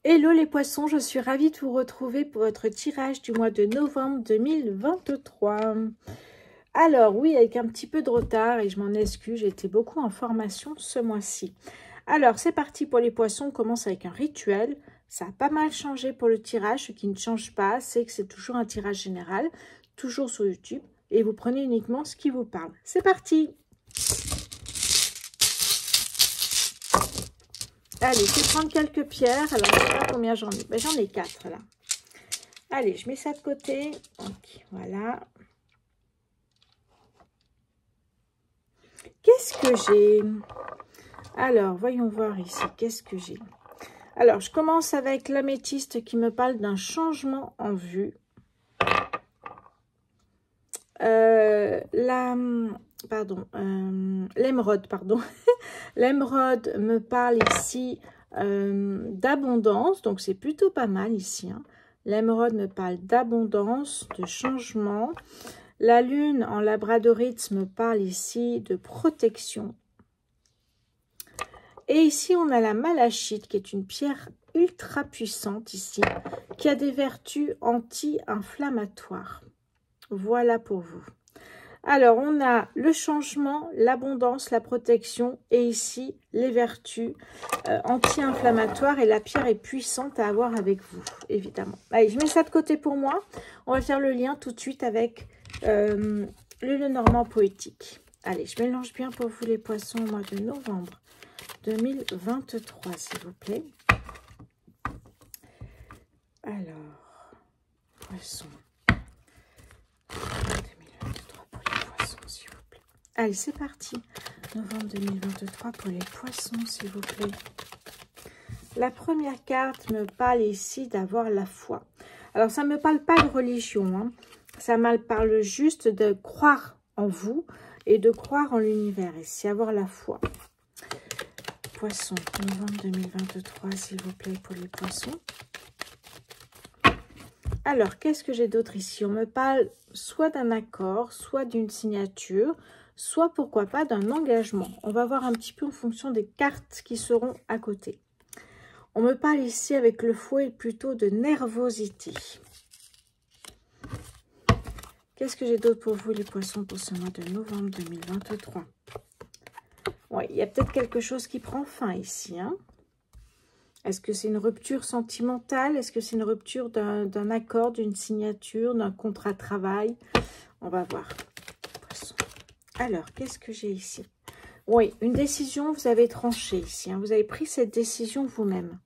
Hello les poissons, je suis ravie de vous retrouver pour votre tirage du mois de novembre 2023. Alors oui, avec un petit peu de retard et je m'en excuse, j'ai été beaucoup en formation ce mois-ci. Alors c'est parti pour les poissons, on commence avec un rituel. Ça a pas mal changé pour le tirage, ce qui ne change pas, c'est que c'est toujours un tirage général, toujours sur YouTube, et vous prenez uniquement ce qui vous parle. C'est parti! Allez, je vais prendre quelques pierres. Alors, je ne sais pas combien j'en ai. Ben, j'en ai 4 là. Allez, je mets ça de côté. Donc, voilà. Qu'est-ce que j'ai? Alors, voyons voir ici. Qu'est-ce que j'ai? Alors, je commence avec l'améthyste qui me parle d'un changement en vue. L'émeraude, pardon. L'émeraude me parle ici d'abondance, donc c'est plutôt pas mal ici. Hein. L'émeraude me parle d'abondance, de changement. La lune en labradorite me parle ici de protection. Et ici, on a la malachite, qui est une pierre ultra puissante ici, qui a des vertus anti-inflammatoires. Voilà pour vous. Alors, on a le changement, l'abondance, la protection et ici, les vertus anti-inflammatoires. Et la pierre est puissante à avoir avec vous, évidemment. Allez, je mets ça de côté pour moi. On va faire le lien tout de suite avec le Lenormand poétique. Allez, je mélange bien pour vous les poissons au mois de novembre 2023, s'il vous plaît. Alors, poissons. Allez, c'est parti. Novembre 2023 pour les poissons, s'il vous plaît. La première carte me parle ici d'avoir la foi. Alors, ça ne me parle pas de religion. Hein. Ça me parle juste de croire en vous et de croire en l'univers. Ici, avoir la foi. Poissons, novembre 2023, s'il vous plaît, pour les poissons. Alors, qu'est-ce que j'ai d'autre ici? On me parle soit d'un accord, soit d'une signature, soit, pourquoi pas, d'un engagement. On va voir un petit peu en fonction des cartes qui seront à côté. On me parle ici, avec le fouet, plutôt de nervosité. Qu'est-ce que j'ai d'autre pour vous, les poissons, pour ce mois de novembre 2023? Oui, il y a peut-être quelque chose qui prend fin ici, hein? Est-ce que c'est une rupture sentimentale? Est-ce que c'est une rupture d'un accord, d'une signature, d'un contrat de travail? On va voir. Alors, qu'est-ce que j'ai ici? Oui, une décision, vous avez tranché ici. Hein. Vous avez pris cette décision vous-même.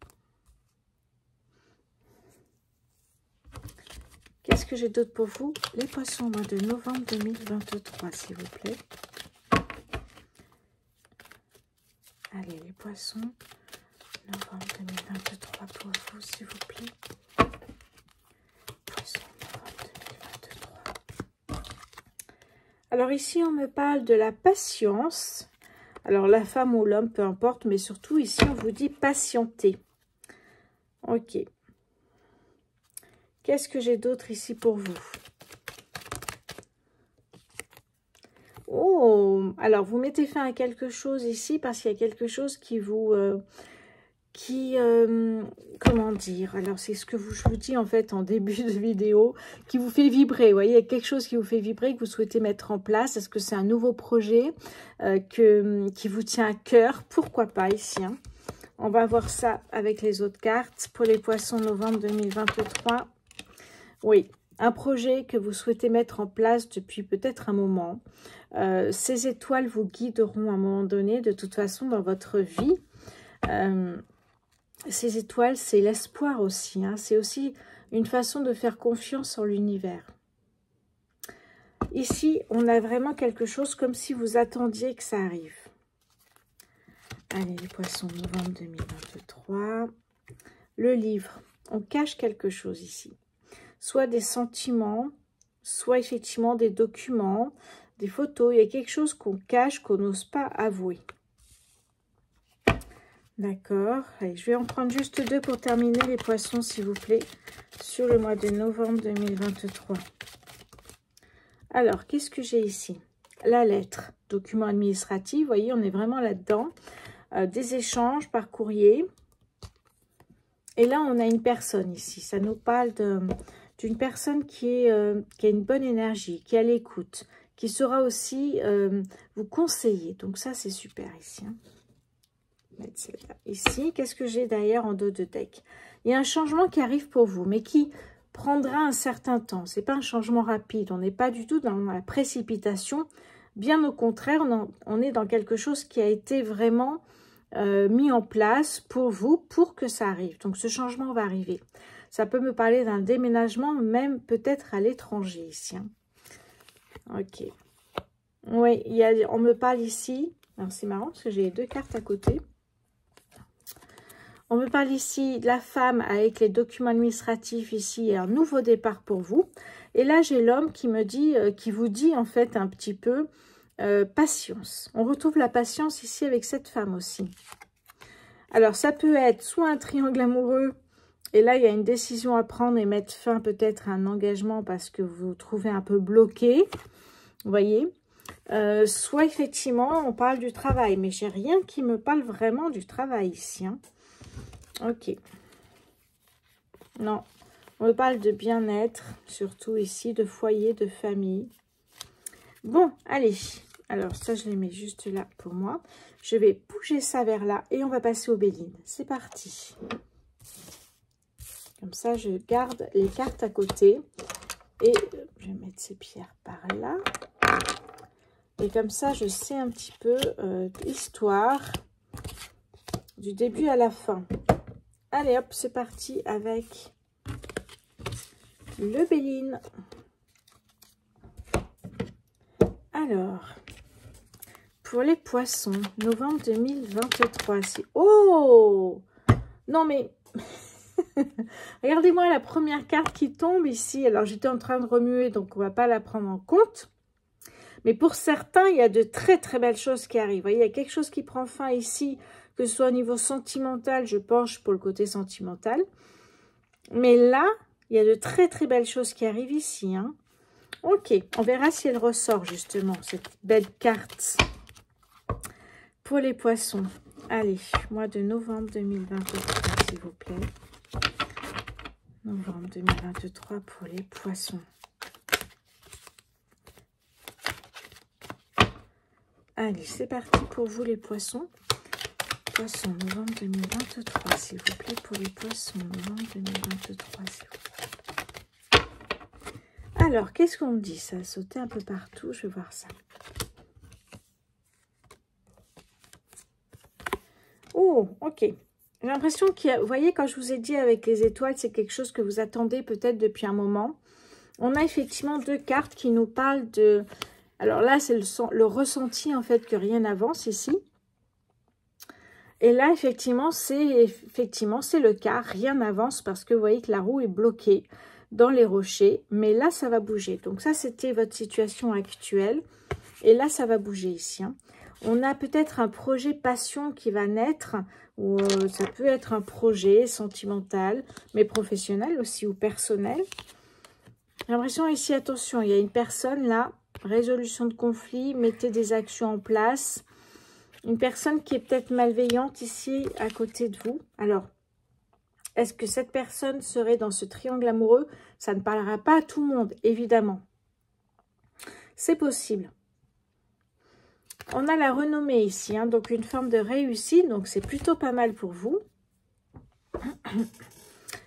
Qu'est-ce que j'ai d'autre pour vous? Les poissons au mois de novembre 2023, s'il vous plaît. Allez, les poissons. Novembre 2023 pour vous, s'il vous plaît. Poisson, novembre 2023. Alors ici, on me parle de la patience. Alors la femme ou l'homme, peu importe, mais surtout ici, on vous dit patienter. Ok. Qu'est-ce que j'ai d'autre ici pour vous? Oh, alors vous mettez fin à quelque chose ici parce qu'il y a quelque chose qui vous... comment dire, alors c'est ce que je vous dis en fait en début de vidéo, qui vous fait vibrer, vous voyez, il y a quelque chose qui vous fait vibrer, que vous souhaitez mettre en place. Est-ce que c'est un nouveau projet qui vous tient à cœur? Pourquoi pas ici, hein. On va voir ça avec les autres cartes. Pour les poissons, novembre 2023, oui, un projet que vous souhaitez mettre en place depuis peut-être un moment. Ces étoiles vous guideront à un moment donné, de toute façon, dans votre vie. Ces étoiles, c'est l'espoir aussi. Hein. C'est aussi une façon de faire confiance en l'univers. Ici, on a vraiment quelque chose comme si vous attendiez que ça arrive. Allez, les poissons, novembre 2023. Le livre, on cache quelque chose ici. Soit des sentiments, soit effectivement des documents, des photos. Il y a quelque chose qu'on cache, qu'on n'ose pas avouer. D'accord. Allez, je vais en prendre juste 2 pour terminer les poissons, s'il vous plaît, sur le mois de novembre 2023. Alors, qu'est-ce que j'ai ici? La lettre, document administratif. Vous voyez, on est vraiment là-dedans. Des échanges par courrier. Et là, on a une personne ici. Ça nous parle d'une personne qui a une bonne énergie, qui est à l'écoute, qui saura aussi vous conseiller. Donc ça, c'est super ici. Hein. Mettre celle-là ici. Qu'est-ce que j'ai d'ailleurs en dos de deck? Il y a un changement qui arrive pour vous, mais qui prendra un certain temps. Ce n'est pas un changement rapide. On n'est pas du tout dans la précipitation. Bien au contraire, on est dans quelque chose qui a été vraiment mis en place pour vous, pour que ça arrive. Donc, ce changement va arriver. Ça peut me parler d'un déménagement, même peut-être à l'étranger ici. Hein. Ok. Oui, on me parle ici. Alors, c'est marrant parce que j'ai les deux cartes à côté. On me parle ici de la femme avec les documents administratifs ici et un nouveau départ pour vous. Et là, j'ai l'homme qui me dit, qui vous dit en fait un petit peu patience. On retrouve la patience ici avec cette femme aussi. Alors, ça peut être soit un triangle amoureux, et là, il y a une décision à prendre et mettre fin peut-être à un engagement parce que vous vous trouvez un peu bloqué. Vous voyez, soit effectivement, on parle du travail, mais j'ai rien qui me parle vraiment du travail ici. Hein. Ok. Non, on me parle de bien-être, surtout ici, de foyer, de famille. Bon, allez. Alors, ça, je les mets juste là pour moi. Je vais bouger ça vers là et on va passer aux Bélines. C'est parti. Comme ça, je garde les cartes à côté. Et je vais mettre ces pierres par là. Et comme ça, je sais un petit peu l'histoire du début à la fin. Allez, hop, c'est parti avec le Béline. Alors, pour les poissons, novembre 2023. Oh! Non, mais... Regardez-moi la première carte qui tombe ici. Alors, j'étais en train de remuer, donc on ne va pas la prendre en compte. Mais pour certains, il y a de très, très belles choses qui arrivent. Vous voyez, il y a quelque chose qui prend fin ici, que ce soit au niveau sentimental, je penche pour le côté sentimental. Mais là, il y a de très, très belles choses qui arrivent ici. Hein. Ok, on verra si elle ressort justement, cette belle carte. Pour les poissons, allez, mois de novembre 2023, s'il vous plaît. Novembre 2023 pour les poissons. Allez, c'est parti pour vous les poissons. Poissons, novembre 2023, s'il vous plaît, pour les poissons, novembre 2023, s'il vous plaît. Alors, qu'est-ce qu'on me dit? Ça a sauté un peu partout, je vais voir ça. Oh, ok. J'ai l'impression qu'il y a, vous voyez, quand je vous ai dit avec les étoiles, c'est quelque chose que vous attendez peut-être depuis un moment. On a effectivement deux cartes qui nous parlent de... Alors là, c'est le ressenti, en fait, que rien n'avance ici. Et là, effectivement, c'est le cas. Rien n'avance parce que vous voyez que la roue est bloquée dans les rochers. Mais là, ça va bouger. Donc ça, c'était votre situation actuelle. Et là, ça va bouger ici. Hein. On a peut-être un projet passion qui va naître. Ou ça peut être un projet sentimental, mais professionnel aussi ou personnel. J'ai l'impression ici, attention, il y a une personne là. Résolution de conflit, mettez des actions en place. Une personne qui est peut-être malveillante ici à côté de vous. Alors, est-ce que cette personne serait dans ce triangle amoureux? Ça ne parlera pas à tout le monde, évidemment. C'est possible. On a la renommée ici, hein, donc une forme de réussite. Donc, c'est plutôt pas mal pour vous.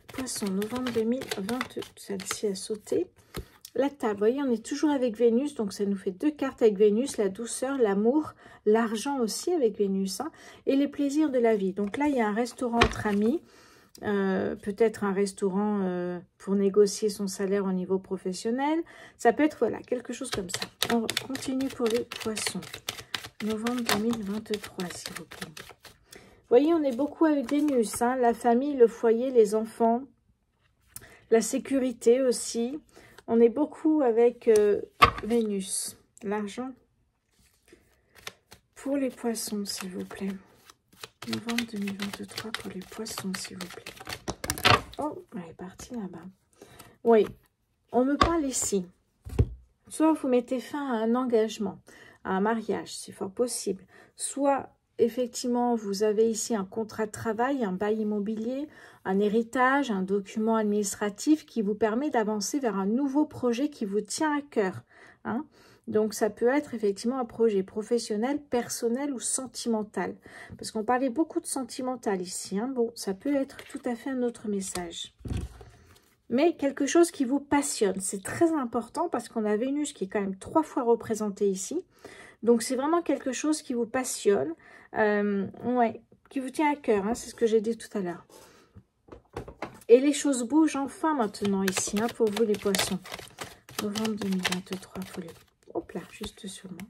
Poisson, novembre 2022. Celle-ci a sauté. La table, vous voyez, on est toujours avec Vénus, donc ça nous fait deux cartes avec Vénus, la douceur, l'amour, l'argent aussi avec Vénus, hein, et les plaisirs de la vie. Donc là, il y a un restaurant entre amis, peut-être un restaurant pour négocier son salaire au niveau professionnel. Ça peut être, voilà, quelque chose comme ça. On continue pour les poissons. Novembre 2023, s'il vous plaît. Vous voyez, on est beaucoup avec Vénus, hein, la famille, le foyer, les enfants, la sécurité aussi. On est beaucoup avec Vénus. L'argent pour les poissons, s'il vous plaît. Novembre 2023 pour les poissons, s'il vous plaît. Oh, elle est partie là-bas. Oui, on me parle ici. Soit vous mettez fin à un engagement, à un mariage, c'est fort possible. Soit effectivement, vous avez ici un contrat de travail, un bail immobilier, un héritage, un document administratif qui vous permet d'avancer vers un nouveau projet qui vous tient à cœur. Hein. Donc, ça peut être effectivement un projet professionnel, personnel ou sentimental. Parce qu'on parlait beaucoup de sentimental ici. Hein. Bon, ça peut être tout à fait un autre message. Mais quelque chose qui vous passionne. C'est très important parce qu'on a Vénus qui est quand même 3 fois représentée ici. Donc, c'est vraiment quelque chose qui vous passionne, ouais, qui vous tient à cœur. Hein, c'est ce que j'ai dit tout à l'heure. Et les choses bougent enfin maintenant ici, hein, pour vous les poissons. Novembre 2023, il faut les... Hop là, juste sur moi.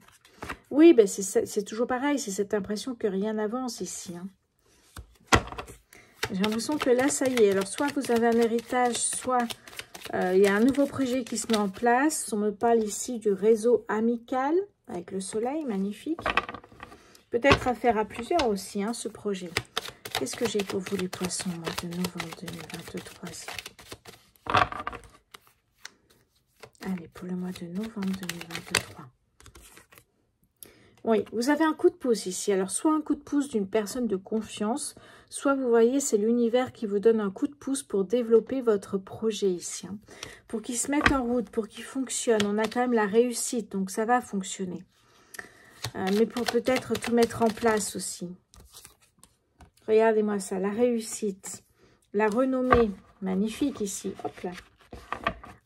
Oui, ben c'est toujours pareil, c'est cette impression que rien n'avance ici. Hein. J'ai l'impression que là, ça y est. Alors, soit vous avez un héritage, soit il y a un nouveau projet qui se met en place. On me parle ici du réseau amical, avec le soleil, magnifique. Peut-être à faire à plusieurs aussi, hein, ce projet. Qu'est-ce que j'ai pour vous les poissons, au mois de novembre 2023 ici? Allez, pour le mois de novembre 2023. Oui, vous avez un coup de pouce ici. Alors, soit un coup de pouce d'une personne de confiance, soit vous voyez, c'est l'univers qui vous donne un coup de pouce pour développer votre projet ici. Hein. Pour qu'il se mette en route, pour qu'il fonctionne. On a quand même la réussite, donc ça va fonctionner. Mais pour peut-être tout mettre en place aussi. Regardez-moi ça, la réussite, la renommée. Magnifique ici, hop là.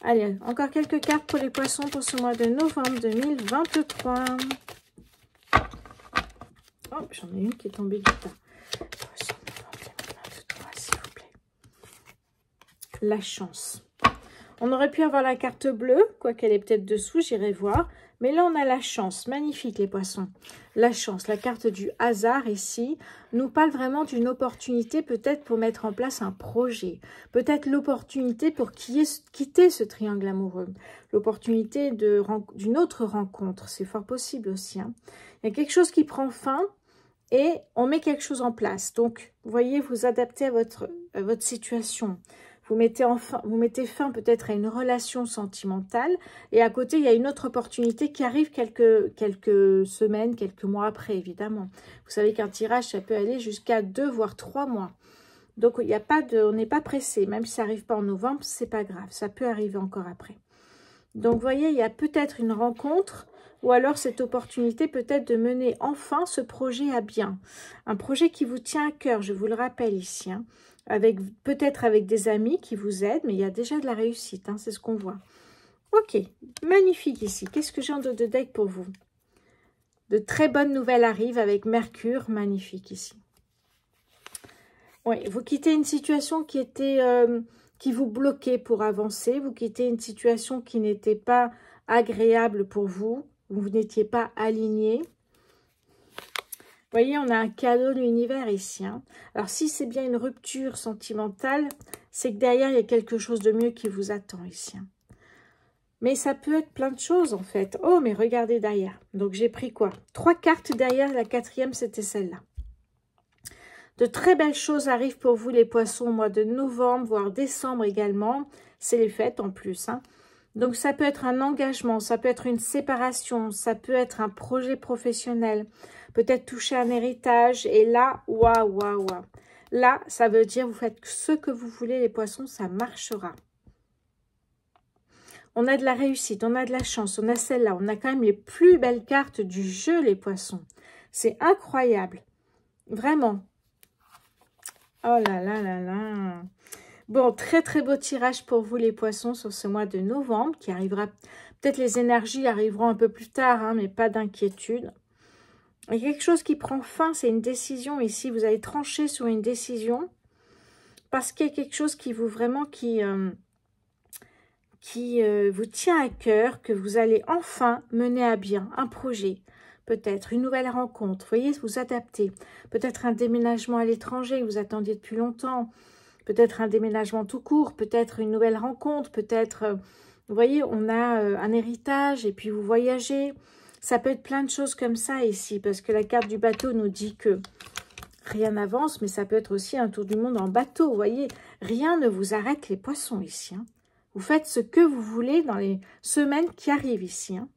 Allez, encore quelques cartes pour les poissons pour ce mois de novembre 2023. Oh, j'en ai une qui est tombée du tas. Poisson novembre 2023, s'il vous plaît. La chance. On aurait pu avoir la carte bleue, quoiqu'elle est peut-être dessous, j'irai voir. Mais là, on a la chance. Magnifique, les poissons. La chance, la carte du hasard ici, nous parle vraiment d'une opportunité peut-être pour mettre en place un projet. Peut-être l'opportunité pour quitter ce triangle amoureux. L'opportunité d'une autre rencontre. C'est fort possible aussi. Hein. Il y a quelque chose qui prend fin et on met quelque chose en place. Donc, vous voyez, vous adaptez à votre situation. Vous mettez fin peut-être à une relation sentimentale et à côté, il y a une autre opportunité qui arrive quelques semaines, quelques mois après, évidemment. Vous savez qu'un tirage, ça peut aller jusqu'à 2 voire 3 mois. Donc, il y a pas on n'est pas pressé. Même si ça n'arrive pas en novembre, c'est pas grave. Ça peut arriver encore après. Donc, vous voyez, il y a peut-être une rencontre ou alors cette opportunité peut-être de mener enfin ce projet à bien. Un projet qui vous tient à cœur, je vous le rappelle ici, hein. Peut-être avec des amis qui vous aident, mais il y a déjà de la réussite, hein, c'est ce qu'on voit. Ok, magnifique ici. Qu'est-ce que j'ai en dos de deck pour vous? De très bonnes nouvelles arrivent avec Mercure, magnifique ici. Oui, vous quittez une situation qui était, qui vous bloquait pour avancer. Vous quittez une situation qui n'était pas agréable pour vous. Vous n'étiez pas aligné. Vous voyez, on a un cadeau de l'univers ici. Hein. Alors, si c'est bien une rupture sentimentale, c'est que derrière, il y a quelque chose de mieux qui vous attend ici. Hein. Mais ça peut être plein de choses, en fait. Oh, mais regardez derrière. Donc, j'ai pris quoi? 3 cartes derrière. La 4e, c'était celle-là. De très belles choses arrivent pour vous, les poissons, au mois de novembre, voire décembre également. C'est les fêtes, en plus. Hein. Donc, ça peut être un engagement, ça peut être une séparation, ça peut être un projet professionnel. Peut-être toucher un héritage. Et là, waouh, waouh, waouh. Là, ça veut dire vous faites ce que vous voulez, les poissons, ça marchera. On a de la réussite, on a de la chance, on a celle-là. On a quand même les plus belles cartes du jeu, les poissons. C'est incroyable. Vraiment. Oh là là là là. Bon, très très beau tirage pour vous, les poissons, sur ce mois de novembre, qui arrivera. Peut-être les énergies arriveront un peu plus tard, hein, mais pas d'inquiétude. Il y a quelque chose qui prend fin, c'est une décision ici. Vous allez trancher sur une décision parce qu'il y a quelque chose qui vous vraiment qui vous tient à cœur, que vous allez enfin mener à bien un projet, peut-être une nouvelle rencontre. Vous voyez, vous adaptez. Peut-être un déménagement à l'étranger que vous attendiez depuis longtemps. Peut-être un déménagement tout court. Peut-être une nouvelle rencontre. Peut-être, vous voyez, on a un héritage et puis vous voyagez. Ça peut être plein de choses comme ça ici, parce que la carte du bateau nous dit que rien n'avance, mais ça peut être aussi un tour du monde en bateau. Vous voyez, rien ne vous arrête, les poissons ici. Hein. Vous faites ce que vous voulez dans les semaines qui arrivent ici. Hein.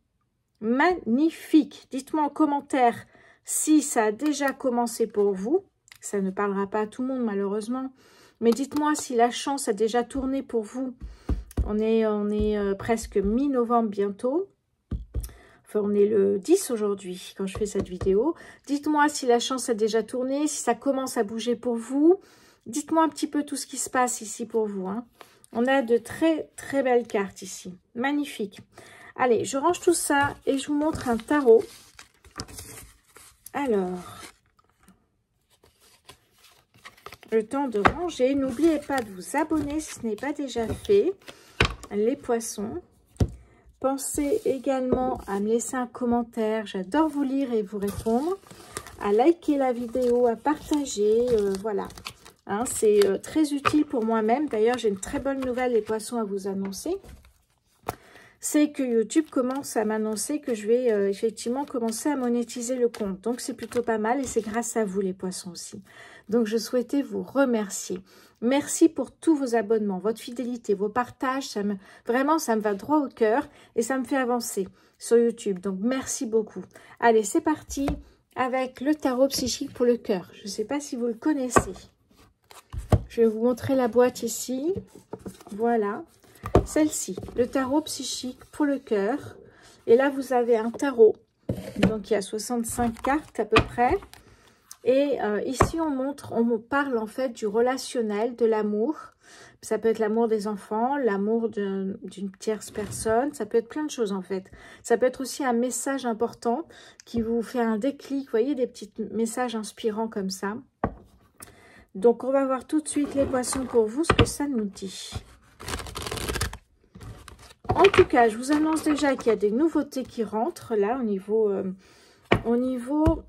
Magnifique. Dites-moi en commentaire si ça a déjà commencé pour vous. Ça ne parlera pas à tout le monde malheureusement. Mais dites-moi si la chance a déjà tourné pour vous. On est presque mi-novembre bientôt. Enfin, on est le 10 aujourd'hui quand je fais cette vidéo. Dites-moi si la chance a déjà tourné, si ça commence à bouger pour vous. Dites-moi un petit peu tout ce qui se passe ici pour vous, hein. On a de très très belles cartes ici. Magnifique. Allez, je range tout ça et je vous montre un tarot. Alors, le temps de ranger. N'oubliez pas de vous abonner si ce n'est pas déjà fait. Les poissons. Pensez également à me laisser un commentaire. J'adore vous lire et vous répondre. À liker la vidéo, à partager. Voilà. Hein, c'est très utile pour moi-même. D'ailleurs, j'ai une très bonne nouvelle, les poissons, à vous annoncer. C'est que YouTube commence à m'annoncer que je vais effectivement commencer à monétiser le compte. Donc, c'est plutôt pas mal et c'est grâce à vous, les poissons aussi. Donc, je souhaitais vous remercier. Merci pour tous vos abonnements, votre fidélité, vos partages. Vraiment, ça me va droit au cœur et ça me fait avancer sur YouTube. Donc, merci beaucoup. Allez, c'est parti avec le tarot psychique pour le cœur. Je ne sais pas si vous le connaissez. Je vais vous montrer la boîte ici. Voilà. Celle-ci, le tarot psychique pour le cœur. Et là, vous avez un tarot. Donc, il y a 65 cartes à peu près. Et ici, on parle en fait du relationnel, de l'amour. Ça peut être l'amour des enfants, l'amour d'une tierce personne. Ça peut être plein de choses en fait. Ça peut être aussi un message important qui vous fait un déclic. Vous voyez, des petits messages inspirants comme ça. Donc, on va voir tout de suite les poissons pour vous, ce que ça nous dit. En tout cas, je vous annonce déjà qu'il y a des nouveautés qui rentrent là au niveau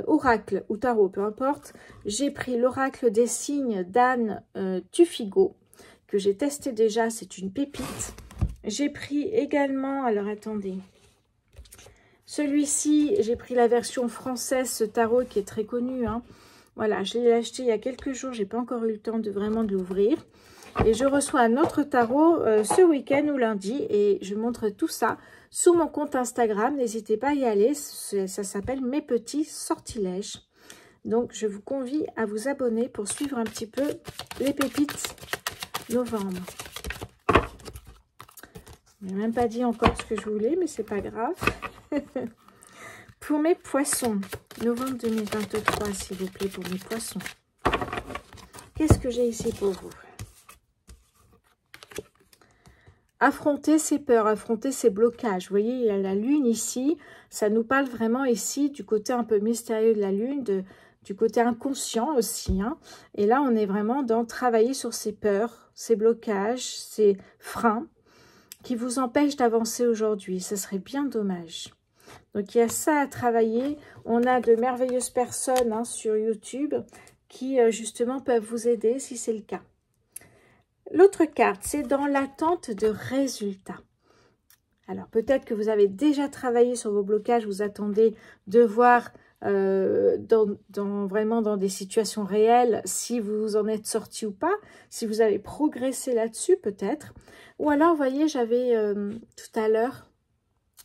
oracle ou tarot, peu importe. J'ai pris l'oracle des signes d'Anne Tufigo, que j'ai testé déjà, c'est une pépite. J'ai pris également, alors attendez, celui-ci, j'ai pris la version française, ce tarot qui est très connu, hein. Voilà, je l'ai acheté il y a quelques jours, j'ai pas encore eu le temps de vraiment de l'ouvrir. Et je reçois un autre tarot ce week-end ou lundi. Et je montre tout ça sur mon compte Instagram. N'hésitez pas à y aller. Ça s'appelle Mes Petits Sortilèges. Donc, je vous convie à vous abonner pour suivre un petit peu les pépites novembre. Je n'ai même pas dit encore ce que je voulais, mais c'est pas grave. Pour mes poissons, novembre 2023, s'il vous plaît, pour mes poissons. Qu'est-ce que j'ai ici pour vous ? Affronter ses peurs, affronter ses blocages. Vous voyez, il y a la lune ici. Ça nous parle vraiment ici du côté un peu mystérieux de la lune, du côté inconscient aussi, hein. Et là, on est vraiment dans travailler sur ses peurs, ses blocages, ses freins qui vous empêchent d'avancer aujourd'hui. Ce serait bien dommage. Donc, il y a ça à travailler. On a de merveilleuses personnes, hein, sur YouTube qui, justement, peuvent vous aider si c'est le cas. L'autre carte, c'est dans l'attente de résultats. Alors, peut-être que vous avez déjà travaillé sur vos blocages, vous attendez de voir vraiment dans des situations réelles si vous en êtes sorti ou pas, si vous avez progressé là-dessus peut-être. Ou alors, vous voyez, j'avais tout à l'heure,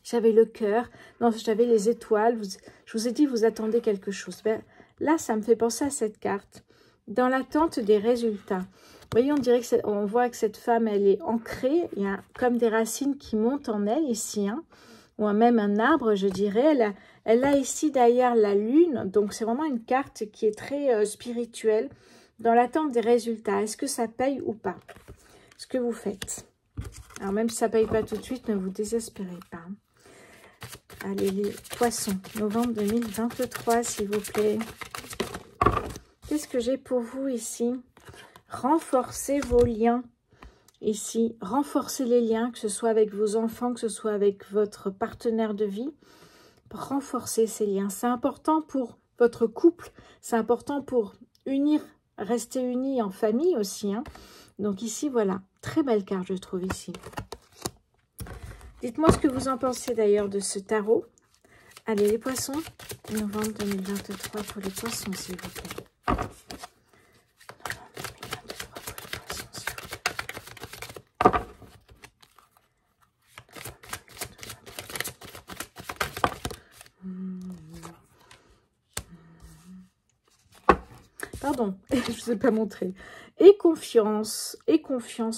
j'avais le cœur, non, j'avais les étoiles. Je vous ai dit, vous attendez quelque chose. Ben, là, ça me fait penser à cette carte. Dans l'attente des résultats. Vous voyez, on voit que cette femme, elle est ancrée. Il y a comme des racines qui montent en elle ici, hein, ou même un arbre, je dirais. Elle a ici derrière la lune. Donc, c'est vraiment une carte qui est très spirituelle. Dans l'attente des résultats. Est-ce que ça paye ou pas? Ce que vous faites. Alors, même si ça ne paye pas tout de suite, ne vous désespérez pas. Allez, les poissons. Novembre 2023, s'il vous plaît. Qu'est-ce que j'ai pour vous ici? Renforcez vos liens ici. Renforcez les liens, que ce soit avec vos enfants, que ce soit avec votre partenaire de vie. Renforcez ces liens. C'est important pour votre couple. C'est important pour rester unis en famille aussi, hein. Donc ici, voilà. Très belle carte, je trouve ici. Dites-moi ce que vous en pensez d'ailleurs de ce tarot. Allez, les poissons. Novembre 2023 pour les poissons, s'il vous plaît. Pardon, je ne vous ai pas montré. Et confiance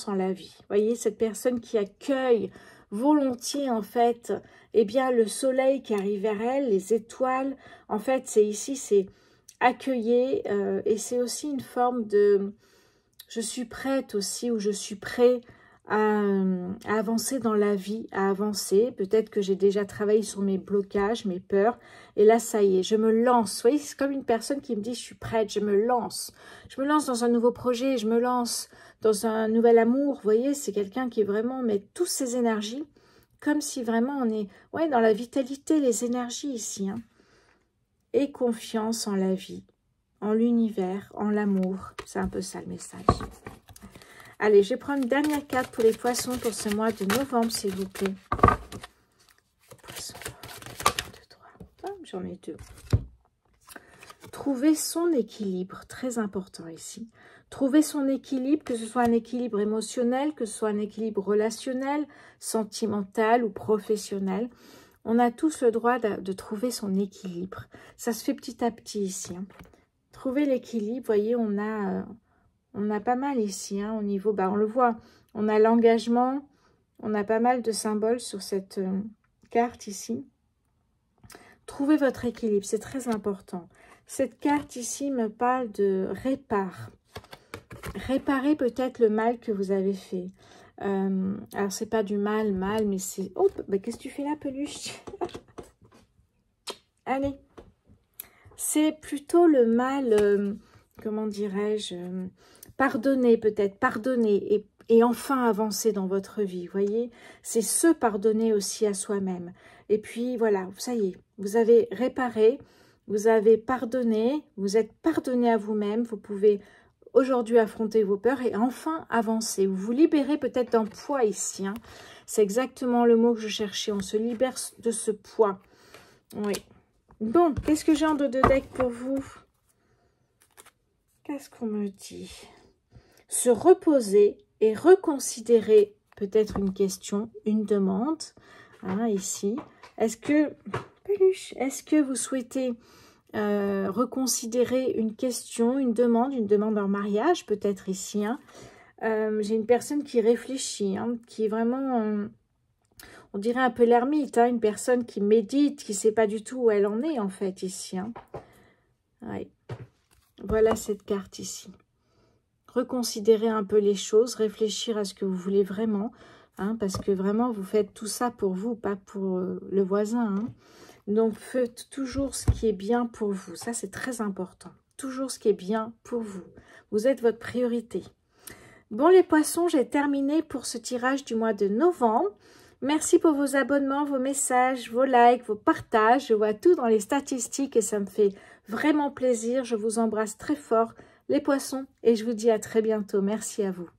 en la vie. Vous voyez, cette personne qui accueille volontiers, en fait, eh bien, le soleil qui arrive vers elle, les étoiles. En fait, c'est ici, c'est accueillir et c'est aussi une forme de je suis prête aussi, ou je suis prêt à avancer dans la vie, à avancer. Peut-être que j'ai déjà travaillé sur mes blocages, mes peurs. Et là, ça y est, je me lance. Vous voyez, c'est comme une personne qui me dit, je suis prête, je me lance. Je me lance dans un nouveau projet, je me lance dans un nouvel amour. Vous voyez, c'est quelqu'un qui vraiment met toutes ses énergies, comme si vraiment on est dans la vitalité, les énergies ici. Hein. Et confiance en la vie, en l'univers, en l'amour. C'est un peu ça le message. Allez, je vais prendre une dernière carte pour les poissons pour ce mois de novembre, s'il vous plaît. Poissons, j'en ai deux. Trouver son équilibre, très important ici. Trouver son équilibre, que ce soit un équilibre émotionnel, que ce soit un équilibre relationnel, sentimental ou professionnel. On a tous le droit de trouver son équilibre. Ça se fait petit à petit ici. Hein. Trouver l'équilibre, vous voyez, on a pas mal ici, hein, au niveau, on le voit, on a l'engagement, on a pas mal de symboles sur cette carte ici. Trouvez votre équilibre, c'est très important. Cette carte ici me parle de réparer peut-être le mal que vous avez fait. Alors, c'est pas du mal, mais c'est... Oh, qu'est-ce que tu fais là, peluche? Allez. C'est plutôt le mal, comment dirais-je, pardonner peut-être, pardonner et enfin avancer dans votre vie, vous voyez. C'est se pardonner aussi à soi-même. Et puis, voilà, ça y est, vous avez réparé, vous avez pardonné, vous êtes pardonné à vous-même, vous pouvez aujourd'hui affronter vos peurs et enfin avancer. Vous vous libérez peut-être d'un poids ici. Hein. C'est exactement le mot que je cherchais. On se libère de ce poids. Oui. Bon, qu'est-ce que j'ai en dos de deck pour vous? Qu'est-ce qu'on me dit? Se reposer et reconsidérer peut-être une question, une demande. Hein, ici. Est-ce que vous souhaitez reconsidérer une question, une demande en mariage, peut-être ici. Hein. J'ai une personne qui réfléchit, hein, qui est vraiment, on dirait un peu l'ermite, hein, une personne qui médite, qui ne sait pas du tout où elle en est, en fait, ici. Hein. Ouais. Voilà cette carte ici. Reconsidérer un peu les choses, réfléchir à ce que vous voulez vraiment, hein, parce que vraiment, vous faites tout ça pour vous, pas pour le voisin, hein. Donc, faites toujours ce qui est bien pour vous. Ça, c'est très important. Toujours ce qui est bien pour vous. Vous êtes votre priorité. Bon, les poissons, j'ai terminé pour ce tirage du mois de novembre. Merci pour vos abonnements, vos messages, vos likes, vos partages. Je vois tout dans les statistiques et ça me fait vraiment plaisir. Je vous embrasse très fort, les poissons, et je vous dis à très bientôt. Merci à vous.